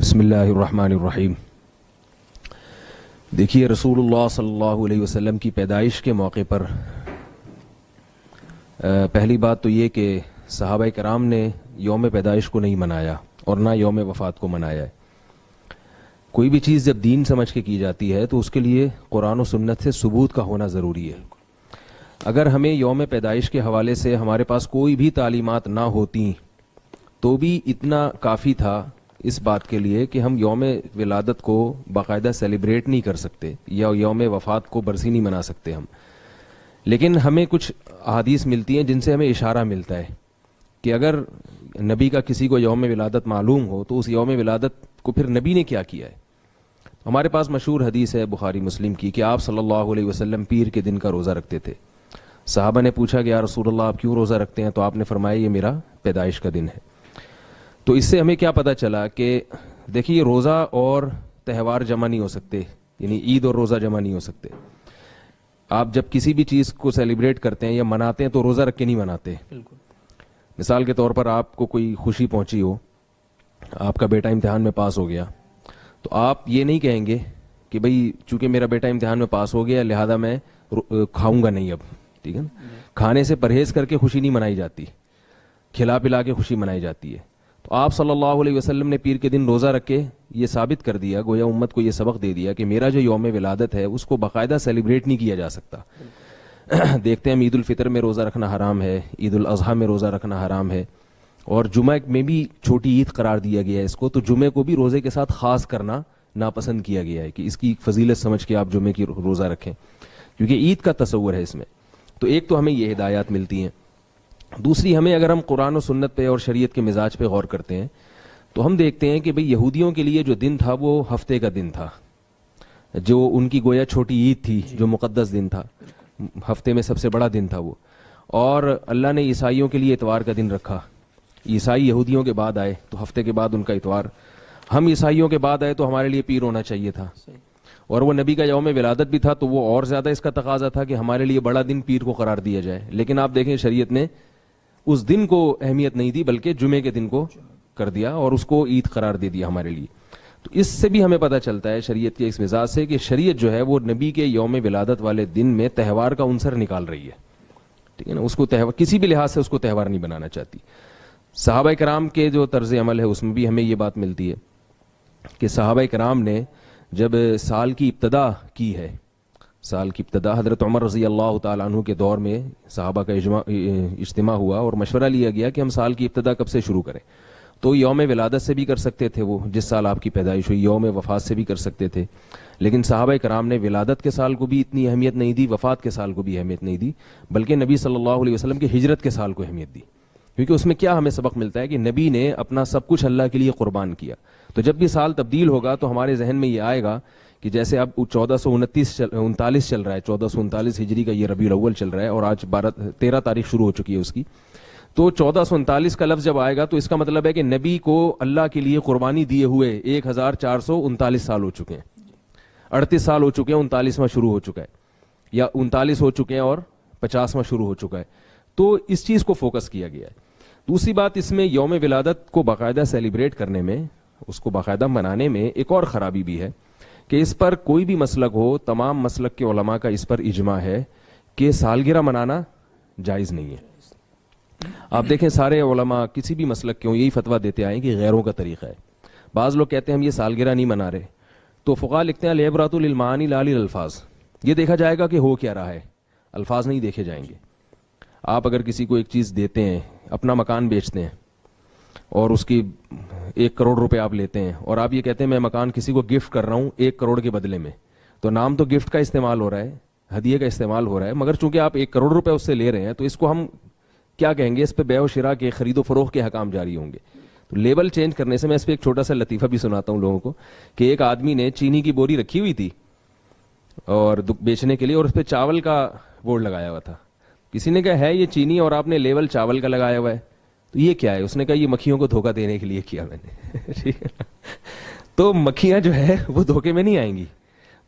بسم اللہ الرحمن الرحیم. دیکھیے رسول اللہ صلی اللہ علیہ وسلم کی پیدائش کے موقع پر پہلی بات تو یہ کہ صحابہ کرام نے یوم پیدائش کو نہیں منایا اور نہ یوم وفات کو منایا ہے. کوئی بھی چیز جب دین سمجھ کے کی جاتی ہے تو اس کے لیے قرآن و سنت سے ثبوت کا ہونا ضروری ہے. اگر ہمیں یوم پیدائش کے حوالے سے ہمارے پاس کوئی بھی تعلیمات نہ ہوتی تو بھی اتنا کافی تھا اس بات کے لیے کہ ہم یوم ولادت کو باقاعدہ سیلیبریٹ نہیں کر سکتے یا یوم وفات کو برسی نہیں منا سکتے ہم. لیکن ہمیں کچھ احادیث ملتی ہیں جن سے ہمیں اشارہ ملتا ہے کہ اگر نبی کا کسی کو یوم ولادت معلوم ہو تو اس یوم ولادت کو پھر نبی نے کیا کیا ہے. ہمارے پاس مشہور حدیث ہے بخاری مسلم کی کہ آپ صلی اللہ علیہ وسلم پیر کے دن کا روزہ رکھتے تھے. صحابہ نے پوچھا کہ یا رسول اللہ آپ کیوں روزہ رکھتے ہیں؟ تو آپ نے فرمایا یہ میرا پیدائش کا دن ہے. تو اس سے ہمیں کیا پتہ چلا کہ دیکھیے روزہ اور تہوار جمع نہیں ہو سکتے، یعنی عید اور روزہ جمع نہیں ہو سکتے. آپ جب کسی بھی چیز کو سیلیبریٹ کرتے ہیں یا مناتے ہیں تو روزہ رکھ کے نہیں مناتے. بالکل. مثال کے طور پر آپ کو کوئی خوشی پہنچی ہو، آپ کا بیٹا امتحان میں پاس ہو گیا، تو آپ یہ نہیں کہیں گے کہ بھئی چونکہ میرا بیٹا امتحان میں پاس ہو گیا لہذا میں کھاؤں گا نہیں اب. ٹھیک ہے نا؟ کھانے سے پرہیز کر کے خوشی نہیں منائی جاتی، کھلا پلا کے خوشی منائی جاتی ہے. تو آپ صلی اللہ علیہ وسلم نے پیر کے دن روزہ رکھ کے یہ ثابت کر دیا، گویا امت کو یہ سبق دے دیا کہ میرا جو یوم ولادت ہے اس کو باقاعدہ سیلیبریٹ نہیں کیا جا سکتا. دیکھتے ہیں ہم عید الفطر میں روزہ رکھنا حرام ہے، عید الاضحیٰ میں روزہ رکھنا حرام ہے، اور جمعہ میں بھی چھوٹی عید قرار دیا گیا ہے اس کو. تو جمعے کو بھی روزے کے ساتھ خاص کرنا ناپسند کیا گیا ہے کہ اس کی فضیلت سمجھ کے آپ جمعے کی روزہ رکھیں، کیونکہ عید کا تصور ہے اس میں. تو ایک تو ہمیں یہ ہدایات ملتی ہیں. دوسری ہمیں اگر ہم قرآن و سنت پہ اور شریعت کے مزاج پہ غور کرتے ہیں تو ہم دیکھتے ہیں کہ بھئی یہودیوں کے لیے جو دن تھا وہ ہفتے کا دن تھا، جو ان کی گویا چھوٹی عید تھی، جو مقدس دن تھا، ہفتے میں سب سے بڑا دن تھا وہ. اور اللہ نے عیسائیوں کے لیے اتوار کا دن رکھا. عیسائی یہودیوں کے بعد آئے تو ہفتے کے بعد ان کا اتوار. ہم عیسائیوں کے بعد آئے تو ہمارے لیے پیر ہونا چاہیے تھا، اور وہ نبی کا یوم ولادت بھی تھا تو وہ اور زیادہ اس کا تقاضا تھا کہ ہمارے لیے بڑا دن پیر کو قرار دیا جائے. لیکن آپ دیکھیں شریعت نے اس دن کو اہمیت نہیں دی بلکہ جمعے کے دن کو کر دیا اور اس کو عید قرار دے دیا ہمارے لیے. تو اس سے بھی ہمیں پتہ چلتا ہے شریعت کے اس مزاج سے کہ شریعت جو ہے وہ نبی کے یوم ولادت والے دن میں تہوار کا عنصر نکال رہی ہے. ٹھیک ہے نا؟ اس کو تہوار کسی بھی لحاظ سے اس کو تہوار نہیں بنانا چاہتی. صحابہ کرام کے جو طرز عمل ہے اس میں بھی ہمیں یہ بات ملتی ہے کہ صحابہ کرام نے جب سال کی ابتدا کی ہے، سال کی ابتدا حضرت عمر رضی اللہ تعالیٰ عنہ کے دور میں صحابہ کا اجتماع ہوا اور مشورہ لیا گیا کہ ہم سال کی ابتدا کب سے شروع کریں. تو یوم ولادت سے بھی کر سکتے تھے، وہ جس سال آپ کی پیدائش ہوئی، یوم وفات سے بھی کر سکتے تھے. لیکن صحابہ کرام نے ولادت کے سال کو بھی اتنی اہمیت نہیں دی، وفات کے سال کو بھی اہمیت نہیں دی، بلکہ نبی صلی اللہ علیہ وسلم کی ہجرت کے سال کو اہمیت دی. کیونککہ اس میں کیا ہمیں سبق ملتا ہے کہ نبی نے اپنا سب کچھ اللہ کے لیے قربان کیا. تو جب بھی سال تبدیل ہوگا تو ہمارے ذہن میں یہ آئے گا کہ جیسے اب 1439 چل رہا ہے، 1439 ہجری کا یہ ربیع الاول چل رہا ہے اور آج 13 تاریخ شروع ہو چکی ہے اس کی. تو 1439 کا لفظ جب آئے گا تو اس کا مطلب ہے کہ نبی کو اللہ کے لیے قربانی دیے ہوئے 1439 سال ہو چکے ہیں، 38 سال ہو چکے ہیں، 39واں شروع ہو چکا ہے، یا 39 ہو چکے ہیں اور 50واں شروع ہو چکا ہے. تو اس چیز کو فوکس کیا گیا ہے. دوسری بات اس میں یوم ولادت کو باقاعدہ سیلیبریٹ کرنے میں، اس کو باقاعدہ منانے میں ایک اور خرابی بھی ہے کہ اس پر کوئی بھی مسلک ہو، تمام مسلک کے علماء کا اس پر اجماع ہے کہ سالگرہ منانا جائز نہیں ہے. آپ دیکھیں سارے علماء کسی بھی مسلک کے ہوں یہی فتویٰ دیتے آئے کہ غیروں کا طریقہ ہے. بعض لوگ کہتے ہیں ہم یہ سالگرہ نہیں منا رہے، تو فقہاء لکھتے ہیں العبرۃ للمعانی لا للالفاظ. یہ دیکھا جائے گا کہ ہو کیا رہا ہے، الفاظ نہیں دیکھے جائیں گے. آپ اگر کسی کو ایک چیز دیتے ہیں، اپنا مکان بیچتے ہیں اور اس کی 1 کروڑ روپے آپ لیتے ہیں اور آپ یہ کہتے ہیں میں مکان کسی کو گفٹ کر رہا ہوں 1 کروڑ کے بدلے میں، تو نام تو گفٹ کا استعمال ہو رہا ہے، ہدیے کا استعمال ہو رہا ہے، مگر چونکہ آپ 1 کروڑ روپے اس سے لے رہے ہیں تو اس کو ہم کیا کہیں گے؟ اس پہ بیع و شراء کے، خرید و فروخت کے حکام جاری ہوں گے. تو لیبل چینج کرنے سے میں اس پہ ایک چھوٹا سا لطیفہ بھی سناتا ہوں لوگوں کو کہ ایک آدمی نے چینی کی بوری رکھی ہوئی تھی اور بیچنے کے لیے، اور اس پہ چاول کا بورڈ لگایا ہوا تھا. کسی نے کہا ہے یہ چینی اور آپ نے لیبل چاول کا لگایا ہوا ہے، تو یہ کیا ہے؟ اس نے کہا یہ مکھیوں کو دھوکہ دینے کے لیے کیا میں نے. ٹھیک ہے نا؟ تو مکھیاں جو ہے وہ دھوکے میں نہیں آئیں گی.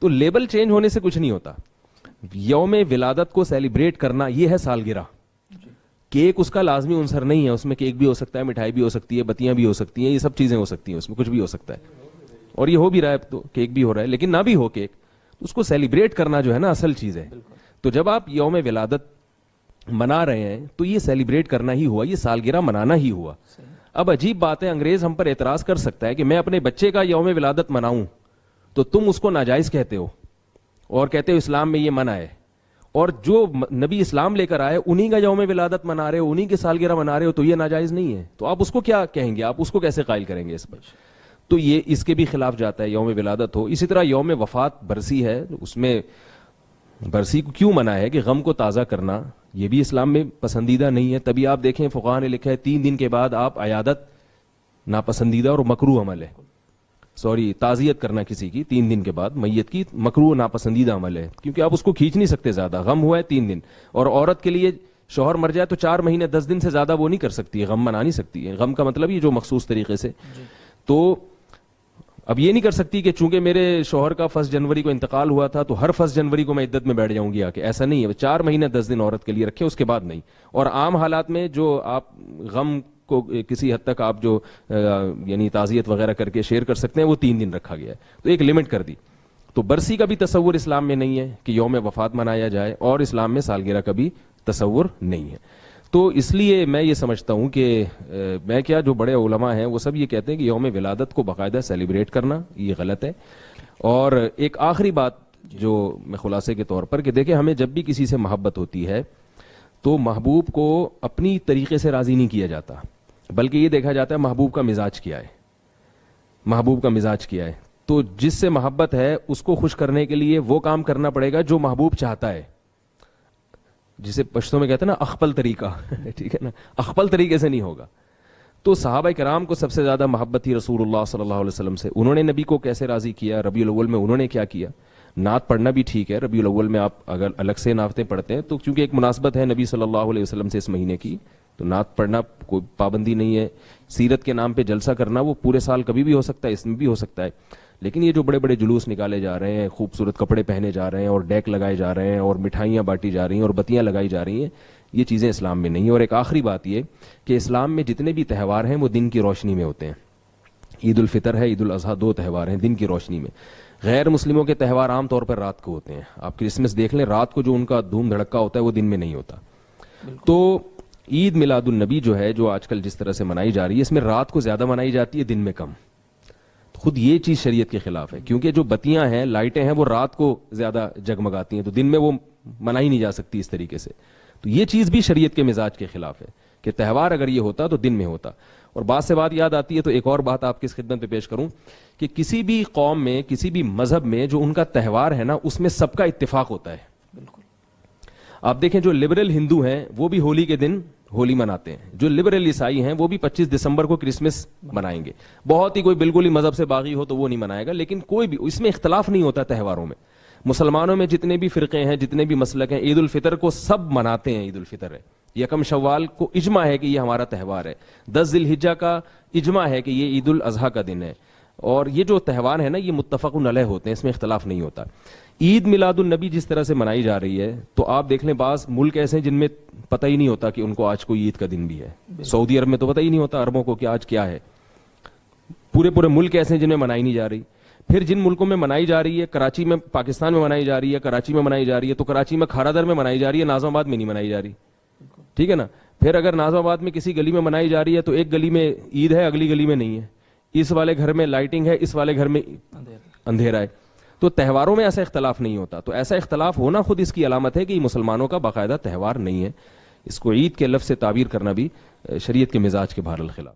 تو لیبل چینج ہونے سے کچھ نہیں ہوتا. یوم ولادت کو سیلیبریٹ کرنا یہ ہے سالگرہ. کیک اس کا لازمی عنصر نہیں ہے، اس میں کیک بھی ہو سکتا ہے، مٹھائی بھی ہو سکتی ہے، بتیاں بھی ہو سکتی ہیں، یہ سب چیزیں ہو سکتی ہیں، اس میں کچھ بھی ہو سکتا ہے. اور یہ ہو بھی رہا ہے تو کیک بھی ہو رہا ہے, لیکن نہ بھی ہو کیک, اس کو سیلیبریٹ کرنا جو ہے نا اصل چیز ہے. تو جب آپ یوم ولادت منا رہے ہیں تو یہ سیلیبریٹ کرنا ہی ہوا, یہ سالگرہ منانا ہی ہوا. اب عجیب بات ہے, انگریز ہم پر اعتراض کر سکتا ہے کہ میں اپنے بچے کا یوم ولادت مناؤں تو تم اس کو ناجائز کہتے ہو اور کہتے ہو اسلام میں یہ منع ہے, اور جو نبی اسلام لے کر آئے انہی کا یوم ولادت منا رہے ہو, انہی کی سالگرہ منا رہے ہو, تو یہ ناجائز نہیں ہے. تو آپ اس کو کیا کہیں گے, آپ اس کو کیسے قائل کریں گے اس پر؟ تو یہ اس کے بھی خلاف جاتا ہے یوم ولادت ہو. اسی طرح یوم وفات برسی ہے, اس میں برسی کو کیوں منع ہے کہ غم کو تازہ کرنا, یہ بھی اسلام میں پسندیدہ نہیں ہے. تبھی آپ دیکھیں فقہاء نے لکھا ہے 3 دن کے بعد آپ عیادت ناپسندیدہ اور مکروہ عمل ہے. تعزیت کرنا کسی کی 3 دن کے بعد میت کی مکروہ ناپسندیدہ عمل ہے, کیونکہ آپ اس کو کھینچ نہیں سکتے زیادہ. غم ہوا ہے 3 دن, اور عورت کے لیے شوہر مر جائے تو 4 مہینے 10 دن سے زیادہ وہ نہیں کر سکتی, غم منا نہیں سکتی ہے. غم کا مطلب یہ جو مخصوص طریقے سے. تو اب یہ نہیں کر سکتی کہ چونکہ میرے شوہر کا 1 جنوری کو انتقال ہوا تھا تو ہر 1 جنوری کو میں عدت میں بیٹھ جاؤں گی آ کے, ایسا نہیں ہے. 4 مہینے 10 دن عورت کے لیے رکھے, اس کے بعد نہیں. اور عام حالات میں جو آپ غم کو کسی حد تک آپ جو یعنی تعزیت وغیرہ کر کے شیئر کر سکتے ہیں وہ 3 دن رکھا گیا ہے, تو ایک لمٹ کر دی. تو برسی کا بھی تصور اسلام میں نہیں ہے کہ یوم وفات منایا جائے, اور اسلام میں سالگرہ کا بھی تصور نہیں ہے. تو اس لیے میں یہ سمجھتا ہوں کہ میں کیا جو بڑے علماء ہیں وہ سب یہ کہتے ہیں کہ یوم ولادت کو باقاعدہ سیلیبریٹ کرنا یہ غلط ہے. اور ایک آخری بات جو میں خلاصے کے طور پر کہ دیکھیں, ہمیں جب بھی کسی سے محبت ہوتی ہے تو محبوب کو اپنی طریقے سے راضی نہیں کیا جاتا, بلکہ یہ دیکھا جاتا ہے محبوب کا مزاج کیا ہے, محبوب کا مزاج کیا ہے. تو جس سے محبت ہے اس کو خوش کرنے کے لیے وہ کام کرنا پڑے گا جو محبوب چاہتا ہے, جسے پشتوں میں کہتے ہیں نا اخپل طریقہ, ٹھیک ہے نا, اخپل طریقے سے نہیں ہوگا. تو صحابہ کرام کو سب سے زیادہ محبت تھی رسول اللہ صلی اللہ علیہ وسلم سے. انہوں نے نبی کو کیسے راضی کیا, ربیع الاول میں انہوں نے کیا کیا. نعت پڑھنا بھی ٹھیک ہے, ربیع الاول میں آپ اگر الگ سے نعتیں پڑھتے ہیں تو چونکہ ایک مناسبت ہے نبی صلی اللہ علیہ وسلم سے اس مہینے کی, تو نعت پڑھنا کوئی پابندی نہیں ہے. سیرت کے نام پہ جلسہ کرنا وہ پورے سال کبھی بھی ہو سکتا ہے, اس میں بھی ہو سکتا ہے. لیکن یہ جو بڑے بڑے جلوس نکالے جا رہے ہیں, خوبصورت کپڑے پہنے جا رہے ہیں, اور ڈیک لگائے جا رہے ہیں, اور مٹھائیاں بانٹی جا رہی ہیں, اور بتیاں لگائی جا رہی ہیں, یہ چیزیں اسلام میں نہیں ہیں. اور ایک آخری بات یہ کہ اسلام میں جتنے بھی تہوار ہیں وہ دن کی روشنی میں ہوتے ہیں. عید الفطر ہے, عید الاضحیٰ, 2 تہوار ہیں دن کی روشنی میں. غیر مسلموں کے تہوار عام طور پر رات کو ہوتے ہیں. آپ کرسمس دیکھ لیں, رات کو جو ان کا دھوم دھڑکا ہوتا ہے وہ دن میں نہیں ہوتا. تو عید میلاد النبی جو ہے, جو آج کل جس طرح سے منائی جا رہی ہے, اس میں رات کو زیادہ منائی جاتی ہے, دن میں کم. خود یہ چیز شریعت کے خلاف ہے, کیونکہ جو بتیاں ہیں, لائٹیں ہیں, وہ رات کو زیادہ جگمگاتی ہیں, تو دن میں وہ منائی نہیں جا سکتی اس طریقے سے. تو یہ چیز بھی شریعت کے مزاج کے خلاف ہے کہ تہوار اگر یہ ہوتا تو دن میں ہوتا. اور بات سے بات یاد آتی ہے, تو ایک اور بات آپ کی خدمت پہ پیش کروں کہ کسی بھی قوم میں, کسی بھی مذہب میں جو ان کا تہوار ہے نا, اس میں سب کا اتفاق ہوتا ہے. بالکل آپ دیکھیں جو لبرل ہندو ہیں وہ بھی ہولی کے دن ہولی مناتے ہیں, جو لبرل عیسائی ہیں وہ بھی 25 دسمبر کو کرسمس منائیں گے. بہت ہی کوئی بالکل ہی مذہب سے باغی ہو تو وہ نہیں منائے گا, لیکن کوئی بھی اس میں اختلاف نہیں ہوتا تہواروں میں. مسلمانوں میں جتنے بھی فرقے ہیں, جتنے بھی مسلک ہیں, عید الفطر کو سب مناتے ہیں. عید الفطر ہے, 1 شوال کو اجماع ہے کہ یہ ہمارا تہوار ہے. 10 ذی الحجہ کا اجماع ہے کہ یہ عید الاضحیٰ کا دن ہے. اور یہ جو تہوار ہے نا یہ متفق علیہ ہوتے ہیں, اس میں اختلاف نہیں ہوتا. عید میلاد النبی جس طرح سے منائی جا رہی ہے, تو آپ دیکھ لیں بعض ملک ایسے ہیں جن میں پتہ ہی نہیں ہوتا کہ ان کو آج کوئی عید کا دن بھی ہے. سعودی عرب میں تو پتہ ہی نہیں ہوتا عربوں کو کہ آج کیا ہے. پورے ملک ایسے ہیں جن میں منائی نہیں جا رہی. پھر جن ملکوں میں منائی جا رہی ہے, کراچی میں, پاکستان میں منائی جا رہی ہے, کراچی میں منائی جا رہی ہے, تو کراچی میں کھارا در میں منائی جا رہی ہے, ناظم آباد میں نہیں منائی جا رہی. ٹھیک ہے نا. پھر اگر ناظم آباد میں کسی گلی میں منائی جا رہی ہے تو ایک گلی میں عید ہے, اگلی گلی میں نہیں ہے. اس والے گھر میں لائٹنگ ہے, اس والے گھر میں اندھیرا ہے. تو تہواروں میں ایسا اختلاف نہیں ہوتا. تو ایسا اختلاف ہونا خود اس کی علامت ہے کہ یہ مسلمانوں کا باقاعدہ تہوار نہیں ہے. اس کو عید کے لفظ سے تعبیر کرنا بھی شریعت کے مزاج کے بہرحال خلاف.